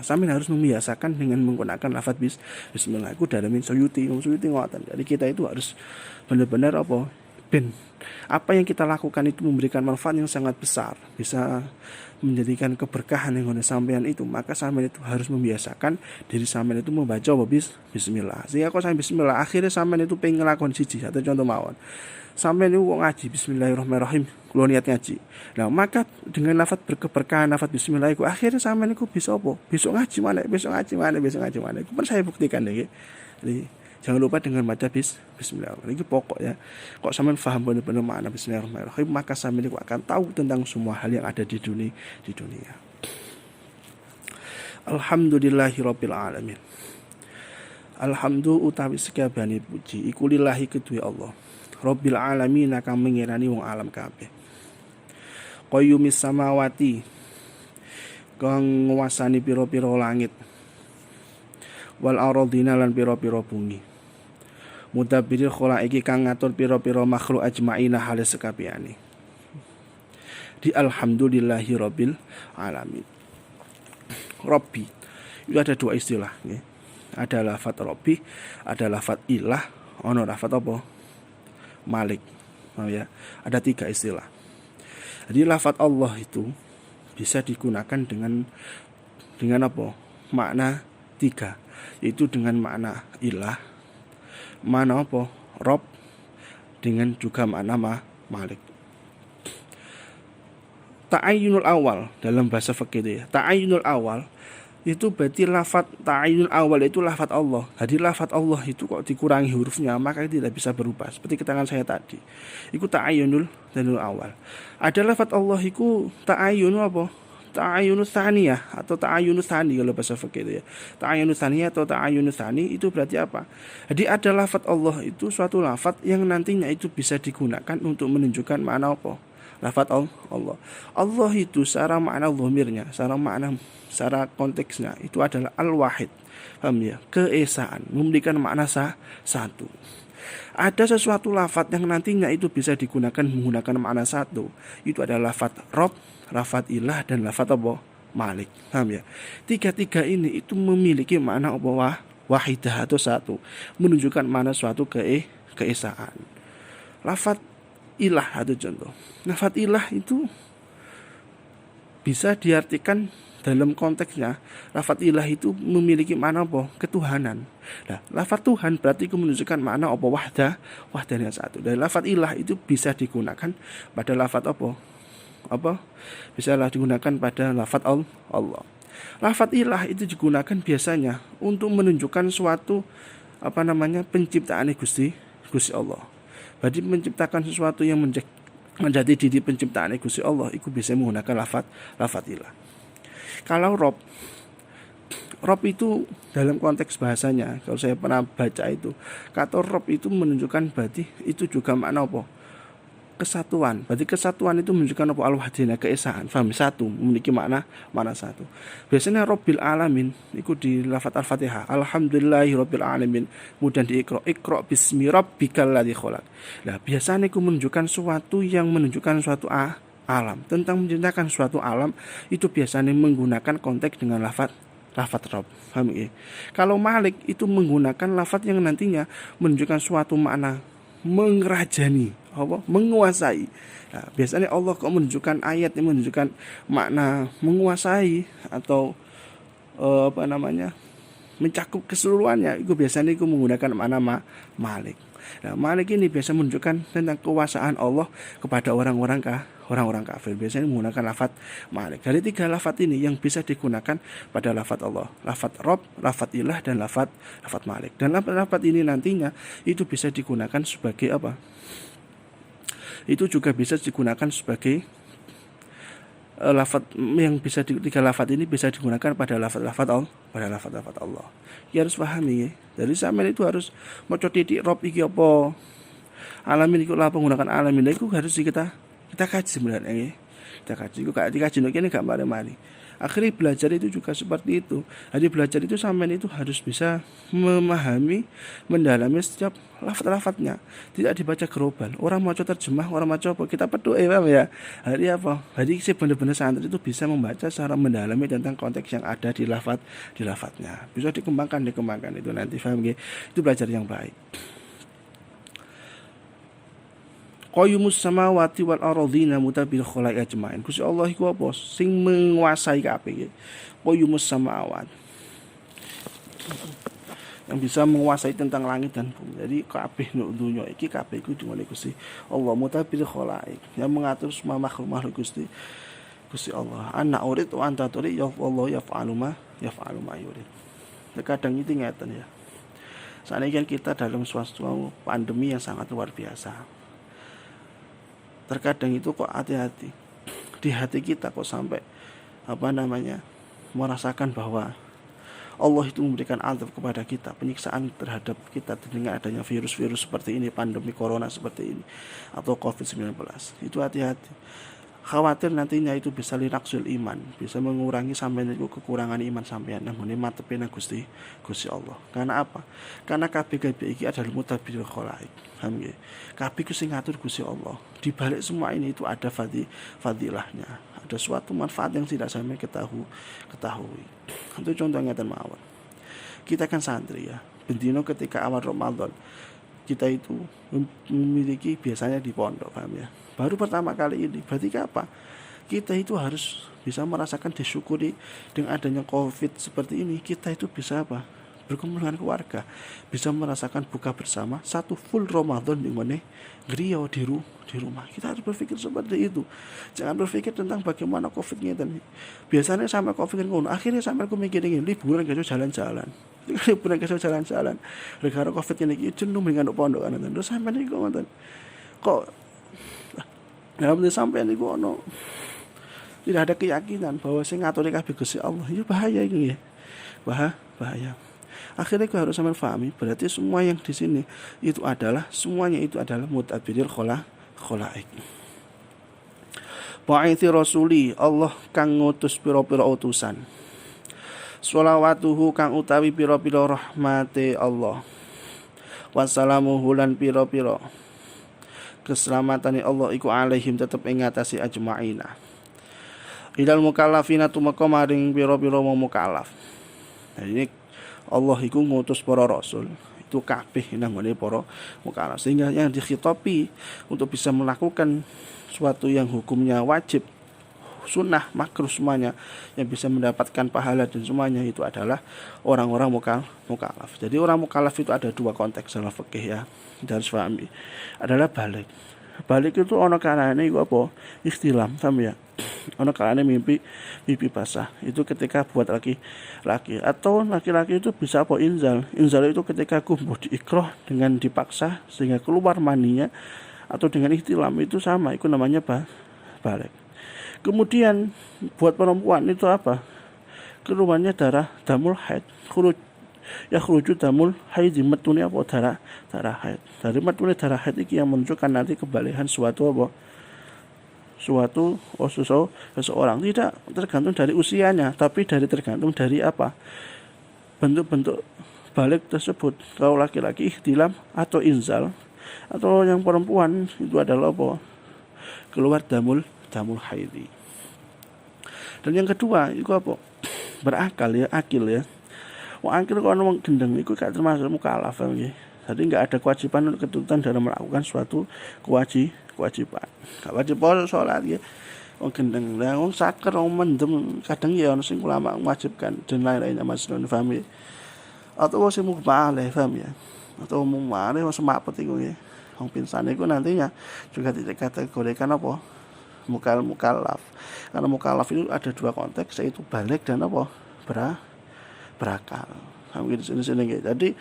Sampeyan harus membiasakan dengan menggunakan lafaz bismillah. Itu dari Suyuti ngoten. Jadi kita itu harus benar-benar apa? Apa yang kita lakukan itu memberikan manfaat yang sangat besar, bisa menjadikan keberkahan yang oleh sampeyan itu, maka sampeyan itu harus membiasakan diri sampeyan itu membaca bismillah. Sehingga kok sampeyan bismillah, akhirnya sampeyan itu pengen nglakoni siji atau contoh mawon. Sampai ini ngaji bismillahirrahmanirrahim, kalau niat ngaji. Nah, maka dengan lafaz berkeberkahan lafaz bismillah itu akhirnya sampai ini bisa apa? Besok ngaji mana? Itu pun saya buktikan deh. Jadi jangan lupa dengan baca bismillah. Ini pokok ya. Kok sampai paham benar-benar makna bismillahirrahmanirrahim, maka sampai ini akan tahu tentang semua hal yang ada di dunia. Alhamdulillahirabbil alamin. Alhamdu utawi sekabehane puji iku lillahi kedue Allah. Rabbil alamin kang mengirani wong alam kabeh. Qayyumis samawati kang nguwasani pira-pira langit. Wal aradina lan pira-pira bumi. Mudabbiril khalaiki kang ngatur pira-pira makhluk ajmaina hale sekabehane. Di alhamdulillahi rabbil alamin. Rabbi itu ada dua istilah ya. Ada lafaz Rabbi, ada lafaz ilah, ono lafaz apa? Malik. Ya. Ada 3 istilah. Jadi lafaz Allah itu bisa digunakan dengan apa? Makna 3, yaitu dengan makna ilah, makna apa? Rob, dengan juga makna Malik. Ta'ayyunul awal dalam bahasa fikih ya. Ta'ayyunul awal itu berarti lafaz ta'ayyun awal itu lafaz Allah. Jadi lafaz Allah itu kok dikurangi hurufnya maka tidak bisa berubah. Seperti keterangan saya tadi. Iku ta'ayyunul awal. Ada lafaz Allah iku ta'ayyun apa? Ta'ayyunus tsaniyah atau ta'ayyunus tsani kalau bahasa fikih itu ya. Ta'ayyunus tsaniyah atau ta'ayyunus tsani itu berarti apa? Jadi ada lafaz Allah itu suatu lafaz yang nantinya itu bisa digunakan untuk menunjukkan makna apa? Lafaz Allah. Allah itu secara makna dhamirnya, secara konteksnya itu adalah al-wahid. Paham ya? Keesaan, memberikan makna satu. Ada sesuatu lafaz yang nantinya itu bisa digunakan menggunakan makna satu. Itu adalah lafaz Rabb, lafaz ilah dan lafaz apa? Malik. Paham ya? 3 ini itu memiliki makna apa? Wahidah atau satu, menunjukkan makna suatu keesaan. Lafaz ilah atau contoh. Lafaz ilah itu bisa diartikan dalam konteksnya. Lafaz ilah itu memiliki makna apa? Ketuhanan. Nah, lafaz Tuhan berarti itu menunjukkan makna apa? Wahdanya satu. Dan lafaz ilah itu bisa digunakan pada lafaz apa? Bisa digunakan pada lafaz Allah. Lafaz ilah itu digunakan biasanya untuk menunjukkan suatu penciptaan Gusti Allah. Berarti menciptakan sesuatu yang menjadi diri penciptaan Gusti Allah itu bisa menggunakan lafaz ilah. Kalau Rob itu dalam konteks bahasanya, kalau saya pernah baca itu, kata Rob itu menunjukkan berarti itu juga makna apa? Kesatuan. Berarti kesatuan itu menunjukkan apa? Al-wahdina, keesaan. Faham? Satu, memiliki makna satu. Biasanya Rabbil alamin itu di lafaz Al-Fatihah. Alhamdulillahi rabbil alamin. Kemudian di Iqra bismi rabbikal ladzi khalaq. Nah, biasanya itu menunjukkan suatu yang menunjukkan suatu alam. Tentang menciptakan suatu alam itu biasanya menggunakan konteks dengan lafaz Rabb. Paham ya? Kalau Malik itu menggunakan lafaz yang nantinya menunjukkan suatu makna mengerajani, menguasai. Nah, biasanya Allah kok menunjukkan ayat yang menunjukkan makna menguasai atau mencakup keseluruhannya. Itu biasanya itu menggunakan makna Malik. Nah, Malik ini biasa menunjukkan tentang kekuasaan Allah kepada orang-orang kafir. Biasanya menggunakan lafaz Malik. Dari 3 lafaz ini yang bisa digunakan pada lafaz Allah, lafaz Rabb, lafaz ilah dan lafaz Malik. Dan lafaz ini nantinya itu bisa digunakan sebagai apa? Itu juga bisa digunakan sebagai lafaz yang bisa 3 lafaz ini bisa digunakan pada lafaz Allah. Ya harus pahami ya. Dari sampean itu harus maca titik Rob iki apa? Alamin iku lah penggunaan alamin iku harus kita kaji sebenarnya ya. Kita kaji iku gak dikaji nek kene gak mari-mari. Akhirnya belajar itu juga seperti itu. Jadi belajar itu sampean itu harus bisa memahami, mendalami setiap lafaz-lafaznya. Tidak dibaca global. Orang mau terjemah, orang mau apa kita peduk ya. Hari apa? Jadi si benar-benar santri itu bisa membaca secara mendalami tentang konteks yang ada di lafaznya. Bisa dikembangkan itu nanti paham nggih. Itu belajar yang baik. Qayyumus samawati wal aradhina mutabil khalaiq ajmain. Gusti Allah iku apa? Sing menguasai kabeh. Qayyumus samawat. Yang bisa menguasai tentang langit dan bumi. Jadi kabeh dunya iki kabeh iku dimulai Gusti Allah mutabil khalaiq. Yang mengatur semua makhluk Gusti Allah. Ana urid wa anta turid ya Allah yaf'alu ma yurid. Terkadang itu ngeten ya. Saat kita dalam suatu pandemi yang sangat luar biasa. Terkadang itu kok hati-hati di hati kita kok sampai merasakan bahwa Allah itu memberikan azab kepada kita, penyiksaan terhadap kita dengan adanya virus-virus seperti ini, pandemi corona seperti ini, atau COVID-19. Itu hati-hati. Khawatir nantinya itu bisa linaksul iman, bisa mengurangi sampeyan itu kekurangan iman sampeyan namune matepena Gusti Allah. Karena apa? Karena kabeh-kabeh iki adalah mutabirul khalaik. Paham nggih? Kabeh ku sing ngatur Gusti Allah. Di balik semua ini itu ada fadilahnya. Ada suatu manfaat yang tidak sampeyan ketahui. Itu contoh ngeten mawon. Kita kan santri ya. Bendino ketika awal Ramadan kita itu memiliki biasanya di pondok, paham ya? Baru pertama kali ini, berarti apa? Kita itu harus bisa merasakan disyukuri dengan adanya COVID seperti ini. Kita itu bisa apa? Berkumpul dengan keluarga, bisa merasakan buka bersama satu full Ramadan di mana griya di rumah. Kita harus berpikir seperti itu. Jangan berpikir tentang bagaimana COVID-nya tadi. Biasanya sampai COVID ngono, akhirnya sampai aku mikirin liburan gak jalan-jalan. Liburan gak jalan-jalan. Gara-gara COVID ini jenuh dengan pondok kan. Terus sampai niku ngoten. Kok dalam sampai niku ono tidak ada keyakinan bahwa sing ngatur kabeh Gusti Allah. Itu bahaya itu ya. Bahaya. Akhirnya kita harus sampai pahami, berarti semua yang di sini itu adalah semuanya itu adalah mutabiril khalaik. Ba'ithir rasuli, Allah kang ngutus pira-pira utusan. Sholawatuhu kang utawi pira-pira rahmate Allah. Wassalamuhu lan pira-pira keselamatane Allah iku alaihim tetep ing ngatasi ajmaina. Ilal mukallafina tumeka maring pira-pira mukallaf. Nah, ini Allah iku ngutus para rasul itu kabeh nang ngene para mukallaf, sehingga yang dikhitabi untuk bisa melakukan suatu yang hukumnya wajib, sunnah, makruh semuanya yang bisa mendapatkan pahala dan semuanya itu adalah orang-orang mukallaf. Jadi orang mukallaf itu ada dua konteks dalam fikih ya, harus pahami. Adalah balik itu ana kalane iku apa? Ikhtilam, paham ya? Ana kalane mimpi basah. Itu ketika buat laki-laki atau laki-laki itu bisa apa? Inzal itu ketika kumbuh diikrah dengan dipaksa sehingga keluar maninya, atau dengan ikhtilam itu sama, itu namanya balik. Kemudian buat perempuan itu apa? Keluarnya darah damul haid, yakhruju damul haid, metune apa? Darah haid. Dari metune darah haid iki yang menunjukkan nanti kebalikan suatu apa? Seseorang tidak tergantung dari usianya, tapi tergantung dari apa? Bentuk-bentuk balik tersebut. Kalau laki-laki ikhtilam atau inzal, atau yang perempuan itu adalah apa? Keluar damul haidi. Dan yang kedua itu apa? Berakal ya, akil ya. Wong akil kok ono gendeng iku gak termasuk mukallaf nggih. Jadi enggak ada kewajiban untuk keturutan dalam melakukan suatu kewajiban. Gak wajib sholat ya. Wong gendeng lah, wong saker, wong mendem, kadang ya ono sing ulama mewajibkan dan lain-lainnya masih paham ya. Atau wong sing mubalik, paham ya. Atau mumare wong semapet iku ya. Wong pingsan iku nantinya juga dikategorikan apa? Mukallaf. Karena mukallaf itu ada dua konteks, yaitu balik dan apa? Berakal. Sampai di sini. Jadi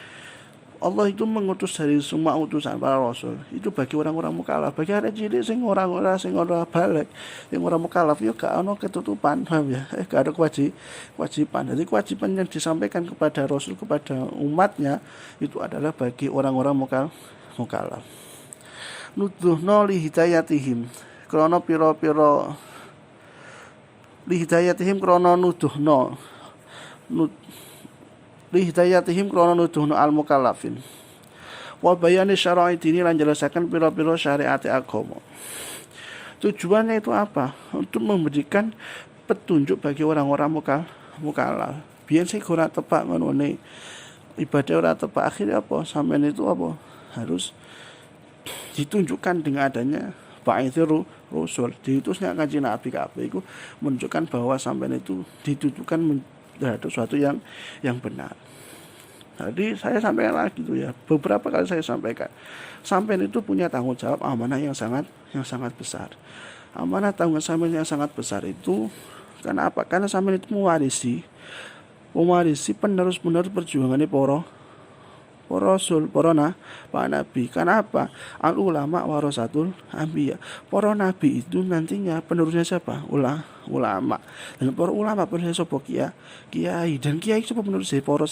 Allah itu mengutus dari semua utusan para rasul itu bagi orang-orang mukallaf. Bagi arek cilik sing ora balik, sing ora mukallaf yo gak ono ketutupan, paham ya? Gak ada kewajiban. Jadi kewajiban yang disampaikan kepada rasul kepada umatnya itu adalah bagi orang-orang mukallaf. Nuduhno li hidayatihim krana pira-pira li hidayatihim krana nuduhno al mukallafin wa bayani syara'i dini lan jelasaken pira-pira syariat agama. Tujuannya itu apa? Untuk memberikan petunjuk bagi orang-orang mukallaf. Biyen sing ora tepak ngono ne ibadah ora tepak, akhirnya apa? Sampeyan itu apa? Harus ditunjukkan dengan adanya ba'ithir rasul, diutusnya kanjeng Nabi kabeh iku menunjukkan bahwa sampeyan itu ditujukan terhadap sesuatu yang benar. Jadi saya sampaikan lagi itu ya, beberapa kali saya sampaikan, sampeyan itu punya tanggung jawab amanah yang sangat besar. Amanah tanggung jawab yang sangat besar itu karena apa? Karena sampeyan itu mewarisi penerus perjuangannya para rasul, para nabi. Karena apa? Al ulama warasatul anbiya. Para nabi itu nantinya penerusnya siapa? ulama. Dan para ulama bener sapa kiai dan kiai sapa menurut saya para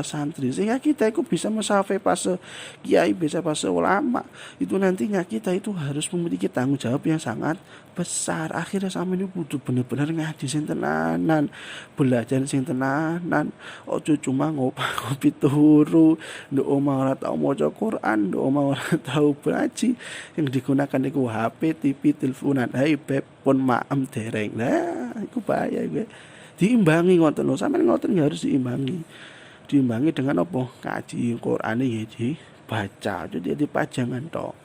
santri. Sehingga kita itu bisa mencapai fase kiai, bisa fase ulama. Itu nantinya kita itu harus memiliki tanggung jawab yang sangat besar. Akhirnya sampe ini kudu bener-bener ngaji sing tenanan, belajar sing tenanan. Ojo cuma ngopi turu, nduk omah ora tau maca Quran, nduk omah ora tau ngaji. Yang digunakan iku HP, TV, teleponan. Hai beb, pun maem dereng. Nah, iku bahaya gue. Diimbangi ngoten lho, sampeyan ngoten ya harus diimbangi dengan apa? Kaji Qur'ane ya dibaca, jadi pajangan tok.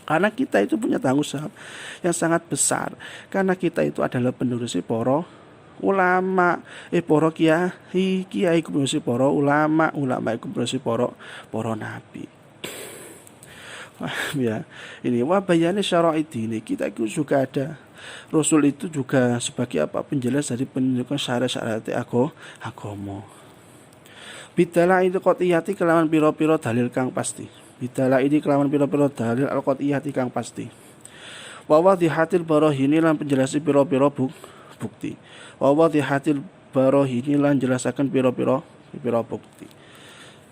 Karena kita itu punya tanggung jawab yang sangat besar. Karena kita itu adalah penerus para ulama, para kiai iku penerus para ulama iku penerus para nabi. Ya, ini wabayane syara'id ini kita itu juga ada. Rasul itu juga sebagai apa? Penjelas dari penunjukan syarat-syarat agama. Bidala itu qotiyati kelawan piro-piro dalil kang pasti. Bidala ini kelawan piro-piro dalil al-qotiyati kang pasti. Wa wadhihatil barahini lan penjelasi piro-piro bukti. Wa wadhihatil barahini lan jelasaken piro-piro bukti.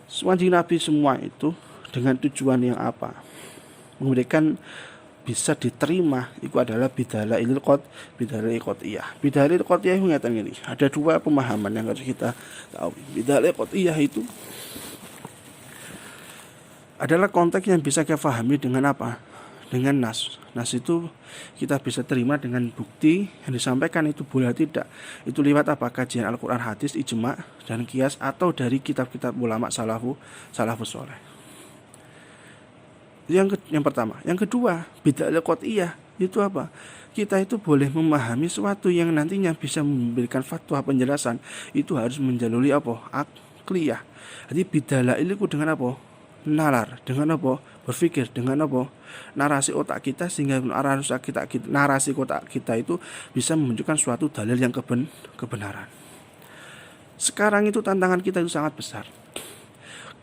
Kanjeng Nabi semua itu dengan tujuan yang apa? Memberikan bisa diterima itu adalah bidalail qotiyah. Bidalail qotiyah itu ngeten ini. Ada dua pemahaman yang harus kita tahu. Bidalail qotiyah itu adalah konteks yang bisa kita pahami dengan apa? Dengan nas. Nas itu kita bisa terima dengan bukti yang disampaikan itu boleh tidak. Itu lewat apa? Kajian Al-Qur'an, hadis, ijma dan qiyas atau dari kitab-kitab ulama salafus saleh. Yang pertama, yang kedua, bid'ah qot'iyah itu apa? Kita itu boleh memahami sesuatu yang nantinya bisa memberikan fatwa penjelasan itu harus menjaluri apa? Akliyah. Jadi bid'ah ini dengan apa? Nalar, dengan apa? Berpikir, dengan apa? Narasi otak kita sehingga narasi otak kita itu bisa menunjukkan suatu dalil yang kebenaran. Sekarang itu tantangan kita itu sangat besar.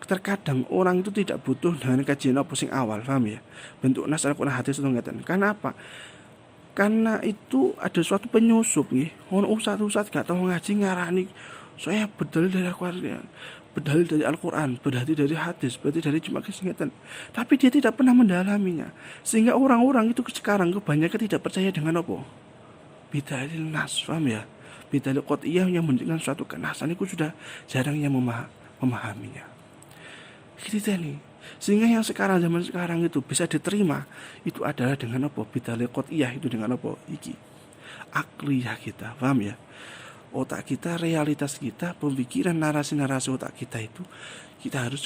Terkadang orang itu tidak butuh dengan kajian apa sing awal, paham ya? Bentuk nas Al-Qur'an hadis itu ngeten. Karena apa? Karena itu ada suatu penyusup nggih. Ono ustaz gak tahu ngaji ngarani saya berdalil dari Al-Qur'an, berdalil dari Al-Qur'an, berdalil dari hadis, berdalil dari cuma kesingatan. Tapi dia tidak pernah mendalaminya. Sehingga orang-orang itu sekarang kebanyakan tidak percaya dengan apa? Bidalil nas, paham ya? Bidalil qot'iyah yang menunjukkan suatu kenasan itu sudah jarang yang memahaminya. Gitu nih. Sehingga yang zaman sekarang itu bisa diterima itu adalah dengan apa? Bidalil qot'iyah itu dengan apa? Iki akliyah kita, paham ya? Otak kita, realitas kita, pemikiran, narasi-narasi otak kita itu kita harus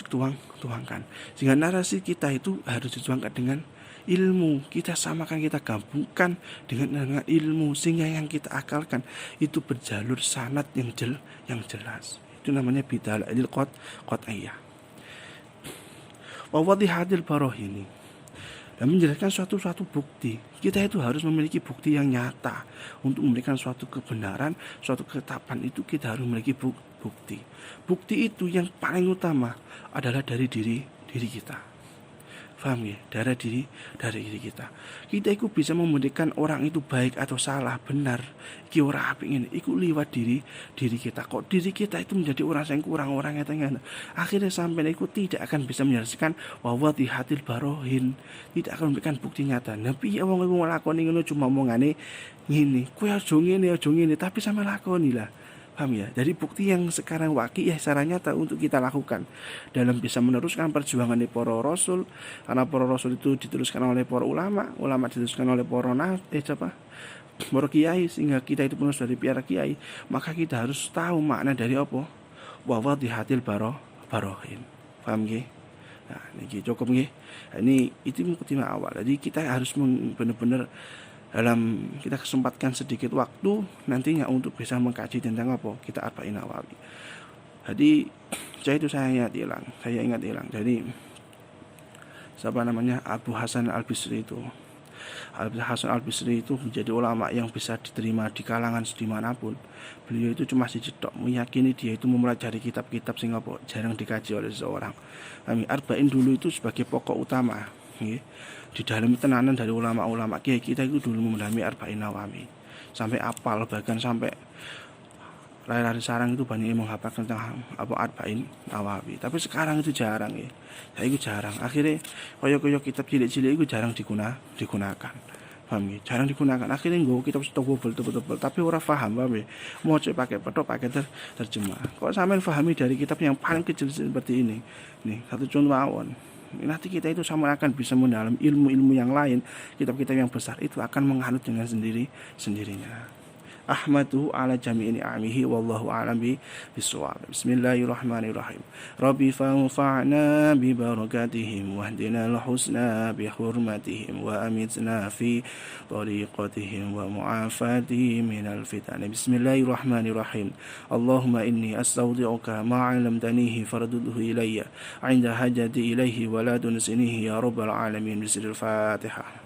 tuangkan. Sehingga narasi kita itu harus dituangkan dengan ilmu. Kita samakan, kita gabungkan dengan ilmu sehingga yang kita akalkan itu berjalur sanad yang jelas. Itu namanya bidalil qot'iyah. Wawadhihatil barahini dan menjelaskan suatu bukti. Kita itu harus memiliki bukti yang nyata untuk memberikan suatu kebenaran, suatu ketetapan itu kita harus memiliki bukti. Bukti itu yang paling utama adalah dari diri kita. Paham ya? Dari diri kita. Kita itu bisa membuktikan orang itu baik atau salah, benar, iki ora apik ngene, iku liwat diri kita. Kok diri kita itu menjadi orang yang kurang, orang yang tengah. Akhirnya sampai itu tidak akan bisa menjelaskan bahwa di hatil barohin, tidak akan memberikan bukti nyata. Tapi ya wong iku nglakoni ngono cuma omongane ngene, kowe aja ngene, tapi sampe lakoni lah. Paham ya? Jadi bukti yang sekarang ya secara nyata untuk kita lakukan dalam bisa meneruskan perjuangan dari para rasul. Karena para rasul itu diteruskan oleh para ulama diteruskan oleh para kiai, sehingga kita itu penerus dari para kiai. Maka kita harus tahu makna dari apa? Wa di hatil barohin. Paham nggih? Nah, niki cukup nggih. Ini itu mukadimah awal. Jadi kita harus benar-benar dalam kita kesempatkan sedikit waktu nantinya untuk bisa mengkaji tentang apa kita Arba'in Nawawi. Jadi saya ingat hilang. Jadi siapa namanya Abu Hasan Al-Bisri itu. Abu Hasan Al-Bisri itu menjadi ulama yang bisa diterima di kalangan dimanapun. Beliau itu cuma cetok meyakini dia itu mempelajari kitab-kitab sing apa jarang dikaji oleh seseorang. Arba'in dulu itu sebagai pokok utama. Di dalam tenanan dari ulama-ulama kiai kita itu dulu memahami Arba'in Nawawi. sampai apal, bahkan sampai lari-lari sarang itu banyak yang menghafalkan tentang Arba'in Nawawi. Tapi sekarang itu jarang ya. Itu jarang. Akhirnya koyo-koyo kitab cilik-cilik itu jarang digunakan. Paham ya? Jarang digunakan. Akhirnya nggo kitab tebel-tebel tapi ora paham, paham ya? Mau pakai petok, pakai terjemah. Kok sampean pahami dari kitab yang paling kecil seperti ini? Nih, satu contoh mawon. Nanti kita itu sama akan bisa mendalam ilmu-ilmu yang lain. Kitab-kitab yang besar itu akan menganut dengan sendirinya. Ahmadu ala jami'i ni'amihi wallahu a'lam bissawab. Bismillahirrahmanirrahim. Rabbi fanfa'na bi barakatihim wahdina al-husna bi hurmatihim wa amitna fi tariqatihim wa mu'afatihim minal fitan. Bismillahirrahmanirrahim. Allahumma inni astawdi'uka ma 'allamtanihi fardudhu ilayya 'inda hajati ilayhi wa la tunsinihi ya rabbal alamin. Bismillahirrahmanirrahim.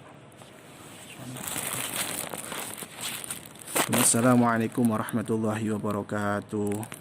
Wassalamualaikum warahmatullahi wabarakatuh.